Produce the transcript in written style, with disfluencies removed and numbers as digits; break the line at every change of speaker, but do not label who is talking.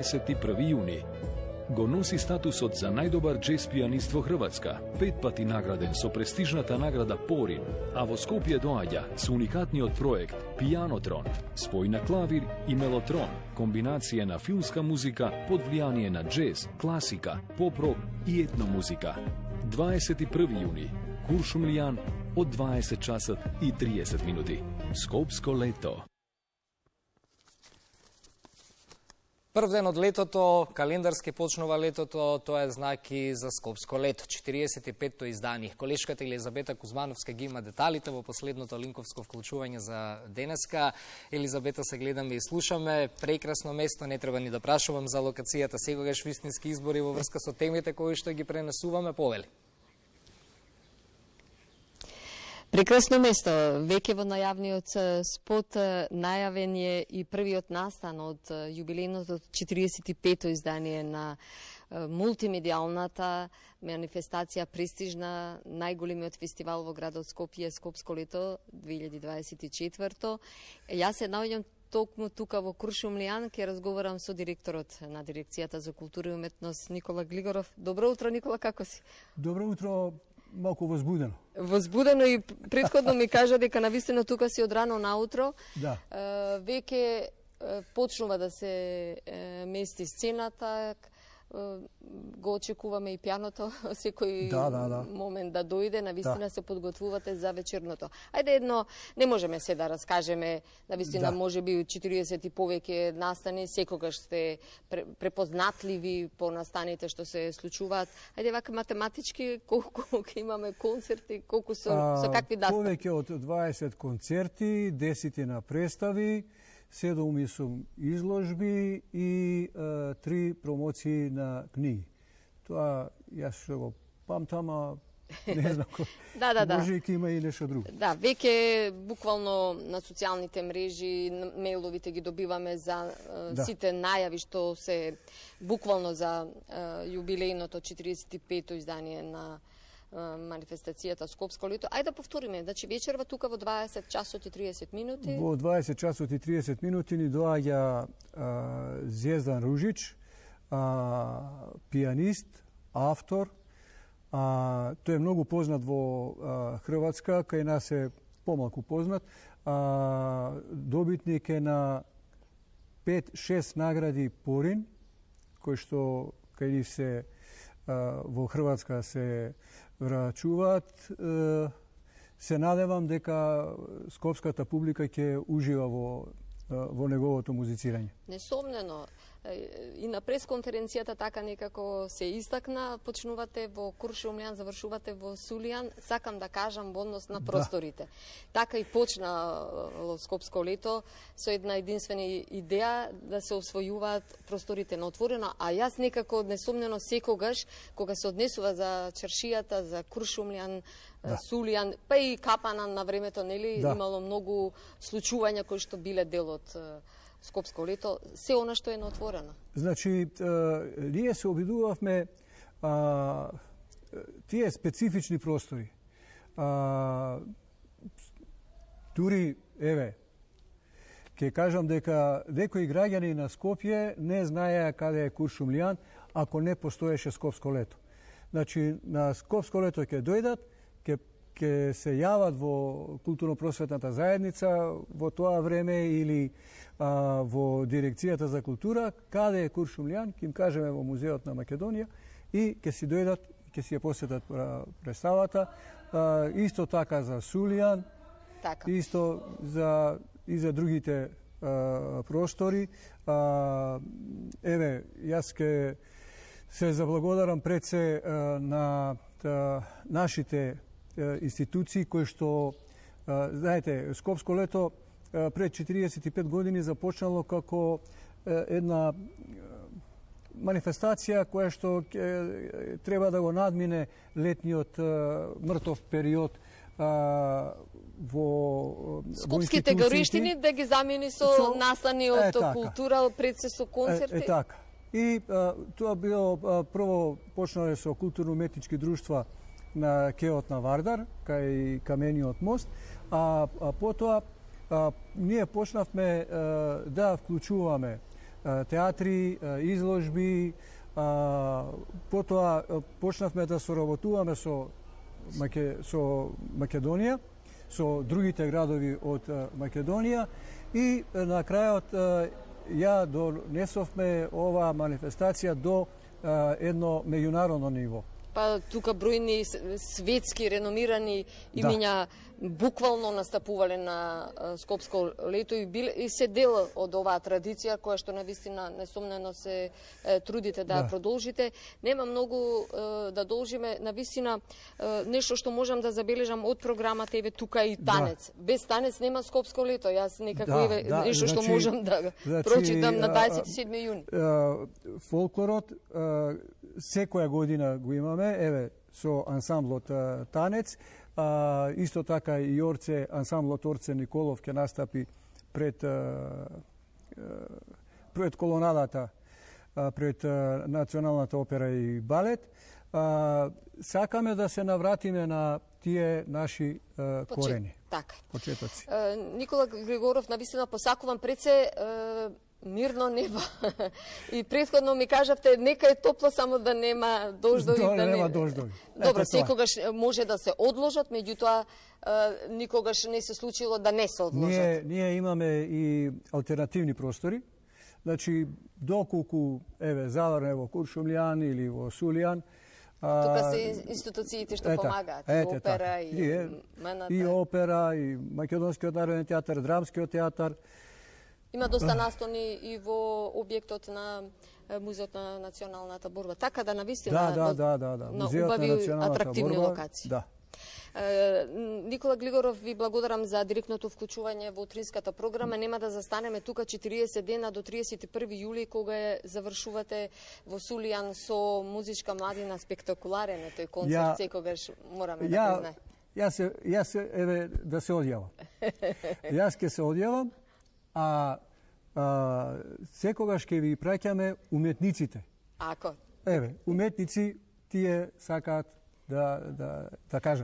21. juni го носи статусот за најдобар джез пианист во Хрватска, 5 пати награден со престижната награда Порин, а во Скопје доаѓа со уникатниот проект Пианотрон, спој на клавир и мелотрон, комбинација на филмска музика под влијание на джез, класика, поп-рок и етномузика. 21 јуни, Куршумлијан од 20 часот и 30 минути. Скопско лето.
Прв ден од летото, календарски почнува летото, тоа е знак и за Скопско лето. 45-то издание. Колешката Елизабета Кузмановска ги има деталите во последното линковско вклучување за денеска. Елизабета, се гледаме и слушаме. Прекрасно место, не треба ни да прашувам за локацијата. Секогаш вистински избори во врска со темите кои што ги пренесуваме, повели.
Прекрасно место. Веќе во најавниот спот најавен е и првиот настан од јубилејното 45-то издание на мултимедијалната манифестација, престижна, најголемиот фестивал во градот Скопје, Скопско лето 2024. Јас се наоѓам токму тука во Куршумлијан, ќе разговарам со директорот на дирекцијата за култура и уметност Никола Глигоров. Добро утро, Никола, како си?
Добро утро. Малку возбудено.
Возбудено и претходно ми кажа дека навистина тука си од рано наутро.
Да.
Веќе почнува да се мести сцената, го очекуваме и пианото секој момент да дојде, навистина се подготвувате за вечерното. Ајде едно, не можеме се да раскажеме, навистина може би 40 и повеќе настани, секогаш сте препознатливи по настаните што се случуваат. Ајде вака математички колку имаме концерти, колку со какви настани?
Повеќе од 20 концерти, 10 на представи, 7 изложби и 3 промоции на книги. Тоа јас што го памтам, а не знам може и има и нешто друго.
Да, веќе буквално на социјалните мрежи, мејловите ги добиваме за сите најави што се буквално за јубилејното 45-то издание на манифестацијата Скопско лето. Ајде да повториме, значи вечерва тука во 20 часот и 30 минути.
Во 20 часот и 30 минути ни доаѓа Звездан Ружич, пианист, автор. Тој е многу познат во Хрватска, кај нас е помалку познат. Добитник е на 5-6 награди Порин, кои што кај нив се во Хрватска се врачуваат. Се надевам дека скопската публика ќе ужива во неговото музицирање.
Несомнено. И на пресконференцијата така некако се истакна, почнувате во Куршумлијан, завршувате во Сулијан. Сакам да кажам во однос на просторите. Така и почна Скопско лето со една единствена идеја да се освојуваат просторите на отворено, а јас некако несомнено секогаш кога се однесува за чаршијата, за Куршумлијан, Сулијан, па и Капанан на времето, нели, имало многу случувања кои што биле дел од Скопско лето, се она што е наотворено.
Значи, ние се обидувавме тие специфични простори. Дури, еве, ќе кажам дека некои граѓани на Скопје не знаеа каде е Куршумлијан ако не постоеше Скопско лето. Значи, на Скопско лето ќе дојдат, ќе се јават во културно-просветната заедница во тоа време или во дирекцијата за култура, каде е Куршумлијан, ќе им кажеме во Музеот на Македонија и ќе си дојдат, ќе си ја посетат представата. Исто така за Сулијан, исто и за другите простори. Еве, јас ке се заблагодарам пред се на нашите институции кои што, знаете, Скопско лето пред 45 години започнало како една манифестација која што треба да го надмине летниот мртов период во
скопските гориштини, да ги замени со настани од култура, пред се со концерти.
Така. И тоа било прво почнале со културно-уметнички друштва на Кеот на Вардар, кај Камениот мост, а потоа ние почнавме да вклучуваме театри, изложби, потоа почнавме да соработуваме со Македонија, со другите градови од Македонија и на крајот ја донесовме оваа манифестација до едно меѓународно ниво.
Па тука бројни светски реномирани имиња буквално настапувале на Скопско лето и се дел од оваа традиција која што навистина несомнено се трудите да ја продолжите. Нема многу да должиме, навистина нешто што можам да забележам од програмата еве тука и танец. Без танец нема Скопско лето. Јас некако нешто што можам да прочитам на 27 јуни.
Фолклорот секоја година го имаме, еве, со ансамблот Танец, исто така и Орце, ансамблот Орце Николов ќе настапи пред колонадата, пред Националната опера и балет. Сакаме да се навратиме на тие наши корени.
Така.
Почетоци.
Никола Григоров, навистина посакувам пред се мирно небо. И претходно ми кажавте нека е топло, само да нема дождови.
Да нема дождови.
Добро, секогаш може да се одложат, меѓутоа никогаш не се случило да не се одложат.
Ние имаме и алтернативни простори. Значи, доколку заврне во Куршумлијан или во Сулијан,
тука се институциите што помагаат, и опера, и МНТ.
И опера, и Македонскиот народен театар, Драмскиот театар.
Има доста настони и во објектот на Музеот на националната борба. Така да навистина на убави атрактивни локации.
Да.
Никола Глигоров, ви благодарам за директното вклучување во утринската програма. Нема да застанеме тука 40 дена до 31 јули, кога завршувате во Сулијан со музичка младина, спектакуларен е тој концерт, секогаш мораме да признае.
Јас еве да се одјавам. Јас ќе се одјавам, а секогаш ќе ви праќаме уметниците.
Ако?
Еве, уметници тие сакаат да кажат.